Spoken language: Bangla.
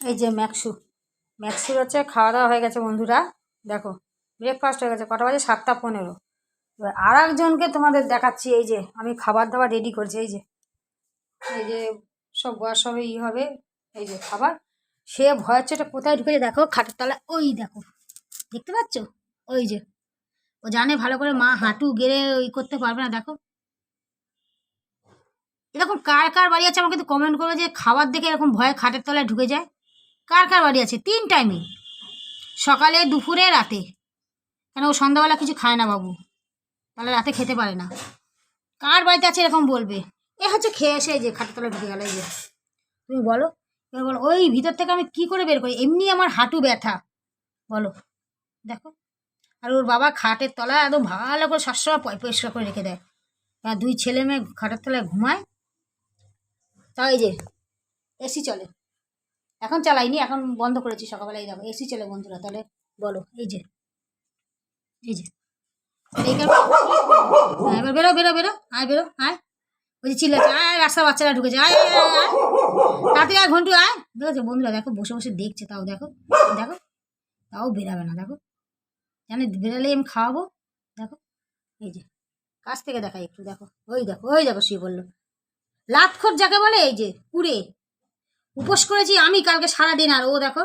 এই যে ম্যাক্সুর হচ্ছে খাওয়া দাওয়া হয়ে গেছে বন্ধুরা। দেখো ব্রেকফাস্ট হয়ে গেছে, কটা বাজে 7টা 15। এবার আর একজনকে তোমাদের দেখাচ্ছি। এই যে আমি খাবার দাবার রেডি করছি। এই যে সব বয়স হবে হবে। এই যে খাবার, সে ভয়ের চোটে কোথায় ঢুকেছে দেখো, খাটের তলায়। ওই দেখো, দেখতে পাচ্ছ? ওই যে ও জানে ভালো করে মা হাঁটু গেড়ে ওই করতে পারবে না। দেখো এরকম কার কার বাড়ি আছে আমাকে তো কমেন্ট করবে, যে খাবার দেখে এরকম ভয়ে খাটের তলায় ঢুকে যায়। কার কার বাড়ি আছে? 3 টাইমে, সকালে দুপুরে রাতে। কেন ও সন্ধ্যাবেলা কিছু খায় না বাবু, তাহলে রাতে খেতে পারে না। কার বাড়িতে আছে এরকম বলবে। এ হচ্ছে খেয়ে এসে এই যে খাটের তলায় ঢুকে গেল। এই যে তুমি বলো, এবার বলো ওই ভিতর থেকে আমি কি করে বের করি? এমনি আমার হাঁটু ব্যথা, বলো। দেখো, আর ওর বাবা খাটের তলায় একদম ভালো করে সবসময় পরিষ্কার করে রেখে দেয়। আর 2 ছেলে মেয়ে খাটের তলায় ঘুমায়। তাও এই যে এসি চলে, এখন চালাইনি, এখন বন্ধ করেছি সকালবেলায়। যাবো এসি চলে বন্ধুরা, তাহলে বলো। এই যে এবার বেরো বেরো বেরো, আয় বেরো, আয়। ওই যে চিল্লাচ্ছে, আয় রাস্তা বাচ্চারা ঢুকেছে, আয় আয় আয় আয়, তাড়াতাড়ি আয় ঘন্টু আয়। দেখেছো বন্ধুরা, দেখো বসে বসে দেখছে, তাও দেখো দেখো, তাও বেরাবে না। দেখো জানে বেরালে আমি খাওয়াবো। দেখো এই যে কাছ থেকে দেখাই একটু, দেখো ওই দেখো সে বললো লাতখোর যাকে বলে। এই যে পুরে উপোস করেছি আমি কালকে সারাদিন, আর ও দেখো